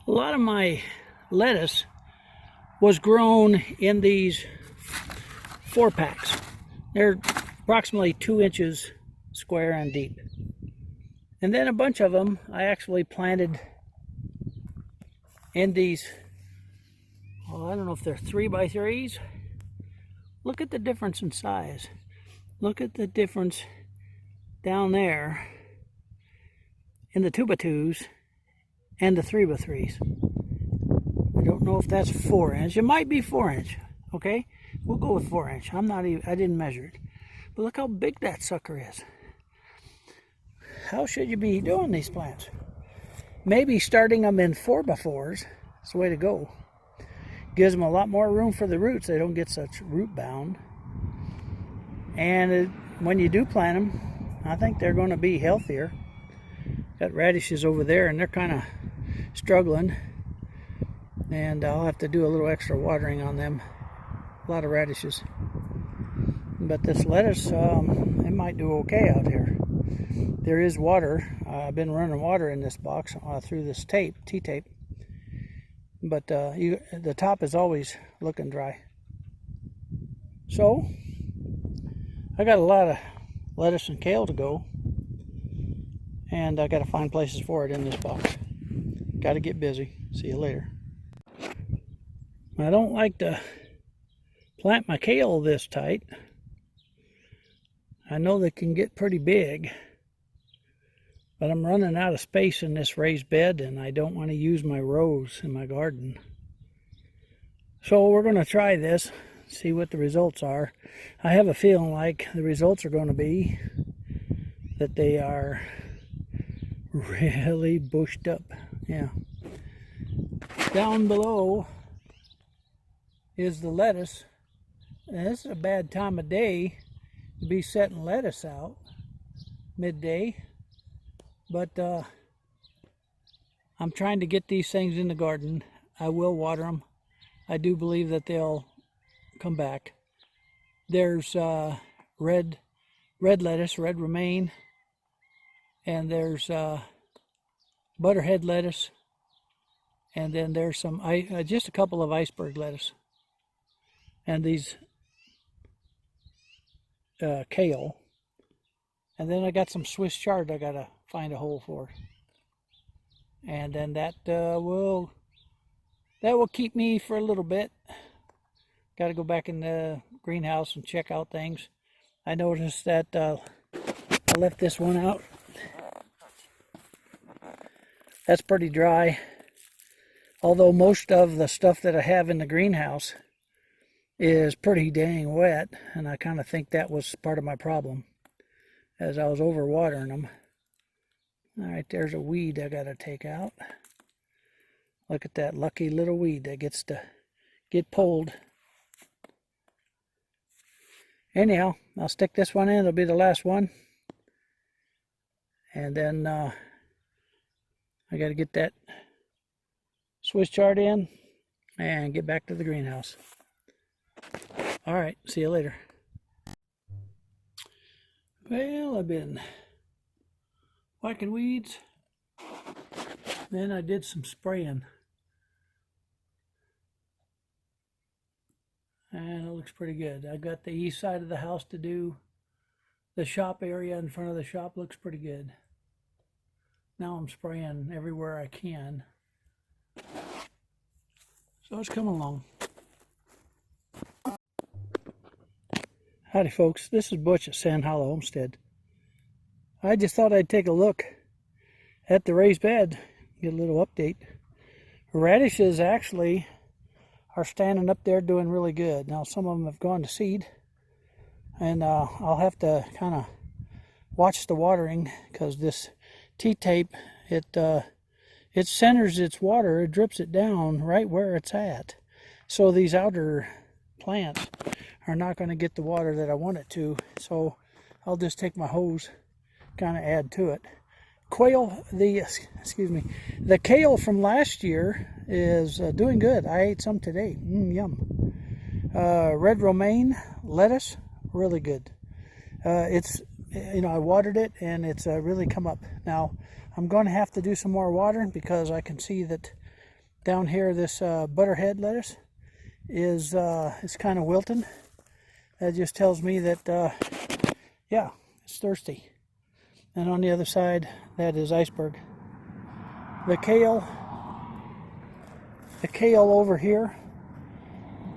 A lot of my lettuce was grown in these 4-packs. They're approximately 2 inches square and deep. And then a bunch of them I actually planted in these, well, I don't know if they're 3x3s. Look at the difference in size. Look at the difference down there in the 2x2s and the 3x3s. I don't know if that's 4 inch. It might be 4 inch. Okay, we'll go with 4 inch. I didn't measure it, but look how big that sucker is. How should you be doing these plants? Maybe starting them in 4x4s is the way to go. Gives them a lot more room for the roots. They don't get such root bound. And when you do plant them, I think they're going to be healthier. Got radishes over there and they're kind of struggling. And I'll have to do a little extra watering on them. A lot of radishes. But this lettuce, it might do okay out here. There is water. I've been running water in this box through this tape, T-tape. But the top is always looking dry. So, I got a lot of lettuce and kale to go. And I got to find places for it in this box. Got to get busy. See you later. I don't like to plant my kale this tight. I know they can get pretty big. But I'm running out of space in this raised bed and I don't want to use my rows in my garden. So we're going to try this, see what the results are. I have a feeling like the results are going to be that they are really bushed up. Yeah. Down below is the lettuce. And this is a bad time of day to be setting lettuce out, midday. But I'm trying to get these things in the garden. I will water them. I do believe that they'll come back. There's red lettuce, red romaine, and there's butterhead lettuce, and then there's some just a couple of iceberg lettuce, and these kale, and then I got some Swiss chard I gotta find a hole for, and then that will keep me for a little bit. Got to go back in the greenhouse and check out things. I noticed that I left this one out. That's pretty dry, although most of the stuff that I have in the greenhouse is pretty dang wet, and I kind of think that was part of my problem as I was overwatering them. All right, there's a weed I gotta take out. Look at that lucky little weed that gets to get pulled. Anyhow, I'll stick this one in. It'll be the last one. And then I gotta get that Swiss chard in and get back to the greenhouse. All right, see you later. Well, I've been whacking weeds, then I did some spraying, and it looks pretty good. I got the east side of the house to do. The shop area in front of the shop looks pretty good. Now I'm spraying everywhere I can, so it's coming along. Howdy folks, this is Butch at Sand Hollow Homestead. I just thought I'd take a look at the raised bed, get a little update. Radishes actually are standing up there doing really good. Now some of them have gone to seed, and I'll have to kind of watch the watering because this T-tape, it centers its water, it drips it down right where it's at. So these outer plants are not going to get the water that I want it to. So I'll just take my hose, kind of add to it. The kale from last year is doing good. I ate some today. Yum. Red romaine lettuce, really good. It's, I watered it and it's really come up. Now I'm going to have to do some more watering because I can see that Down here, this butterhead lettuce is it's kind of wilting. That just tells me that, yeah, it's thirsty. And on the other side, that is iceberg. The kale over here,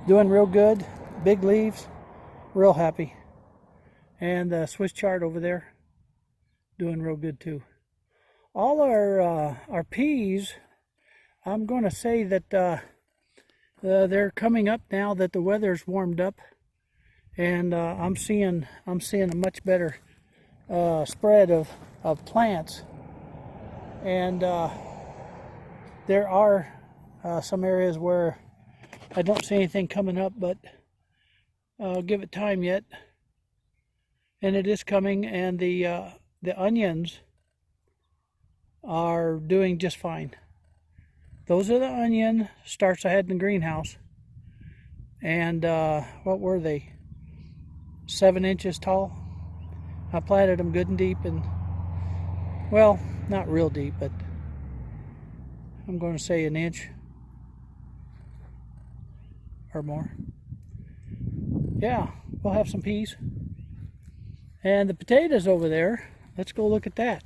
doing real good. Big leaves, real happy. And the Swiss chard over there, doing real good too. All our peas, I'm going to say that they're coming up now that the weather's warmed up, and I'm seeing a much better spread of plants. And there are some areas where I don't see anything coming up, but I'll give it time yet. And it is coming, and the onions are doing just fine. Those are the onion starts I had in the greenhouse. And what were they? 7 inches tall. I planted them good and deep, and well, not real deep, but I'm going to say an inch or more. Yeah, we'll have some peas. And the potatoes over there, let's go look at that.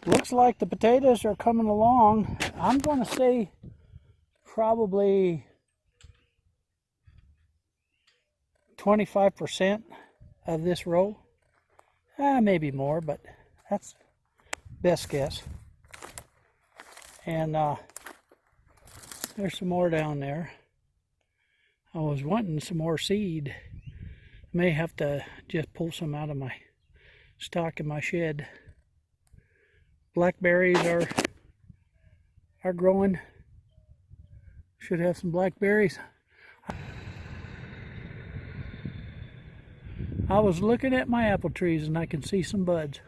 Looks like the potatoes are coming along. I'm going to say probably 25% of this row. Maybe more, but that's best guess. And there's some more down there. I was wanting some more seed. May have to just pull some out of my stock in my shed. Blackberries are growing. Should have some blackberries. I was looking at my apple trees and I can see some buds.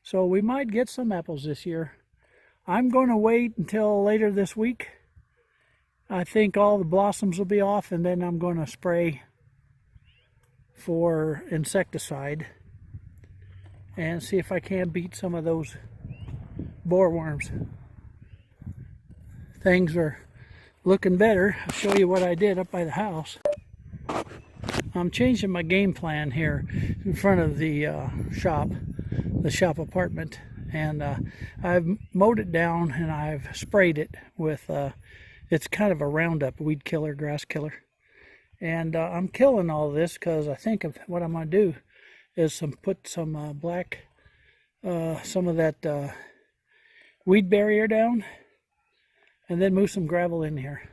So we might get some apples this year. I'm going to wait until later this week. I think all the blossoms will be off, and then I'm going to spray for insecticide and see if I can beat some of those boreworms. Things are looking better. I'll show you what I did up by the house. I'm changing my game plan here in front of the shop apartment, and I've mowed it down and I've sprayed it with it's kind of a Roundup weed killer, grass killer. And I'm killing all this because I think of what I'm going to do is put some some of that weed barrier down, and then move some gravel in here.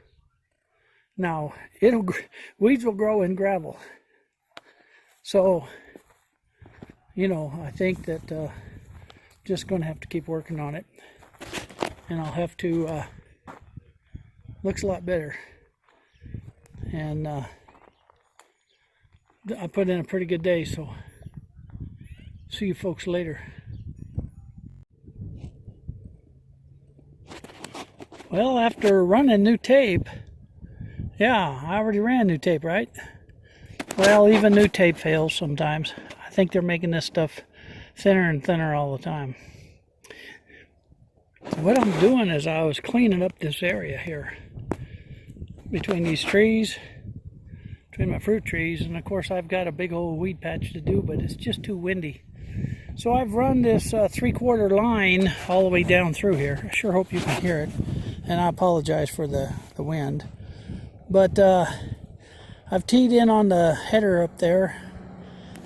Now, weeds will grow in gravel. So, you know, I think that just going to have to keep working on it. And I'll have to, looks a lot better. And I put in a pretty good day, so see you folks later. Well, after running new tape, yeah, I already ran new tape, right? Well, even new tape fails sometimes. I think they're making this stuff thinner and thinner all the time. What I'm doing is I was cleaning up this area here between these trees, between my fruit trees, and of course I've got a big old weed patch to do, but it's just too windy. So I've run this 3/4 line all the way down through here. I sure hope you can hear it, and I apologize for the wind. But I've teed in on the header up there,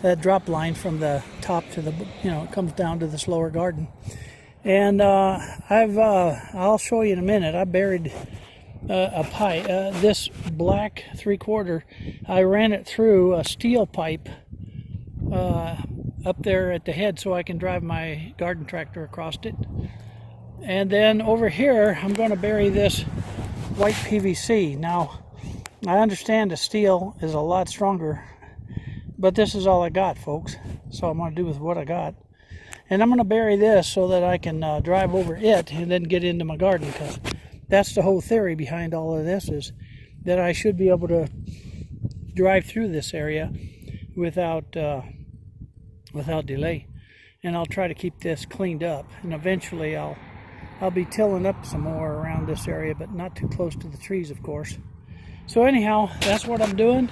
that drop line from the top to the, it comes down to this lower garden. And I'll show you in a minute, I buried a pipe, this black 3/4, I ran it through a steel pipe up there at the head so I can drive my garden tractor across it. And then over here, I'm going to bury this white PVC. Now, I understand the steel is a lot stronger, but this is all I got, folks. So I'm going to do with what I got. And I'm going to bury this so that I can drive over it and then get into my garden, because that's the whole theory behind all of this, is that I should be able to drive through this area without delay. And I'll try to keep this cleaned up, and eventually I'll I'll be tilling up some more around this area, but not too close to the trees, of course. So anyhow, that's what I'm doing.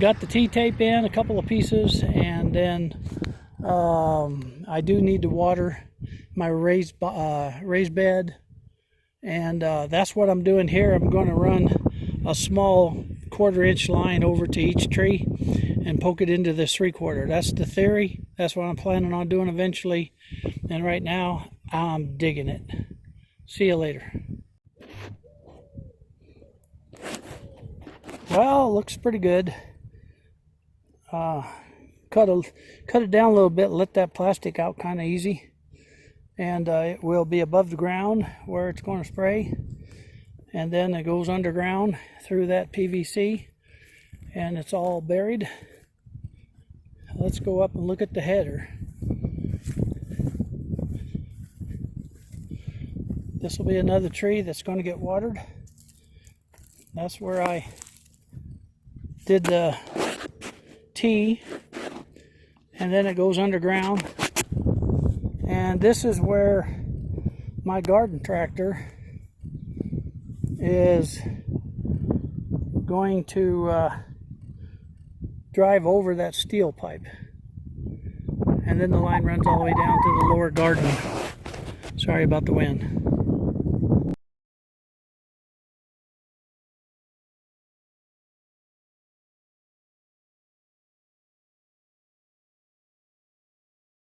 Got the T-tape in, a couple of pieces, and then I do need to water my raised bed, and that's what I'm doing here. I'm going to run a small 1/4-inch line over to each tree and poke it into this 3/4. That's the theory. That's what I'm planning on doing eventually. And right now, I'm digging it. See you later. Well, looks pretty good. Cut it down a little bit, let that plastic out kind of easy, and it will be above the ground where it's going to spray, and then it goes underground through that PVC, and it's all buried. Let's go up and look at the header. This will be another tree that's going to get watered. That's where I did the T, and then it goes underground. And this is where my garden tractor is going to drive over that steel pipe, and then the line runs all the way down to the lower garden. Sorry about the wind.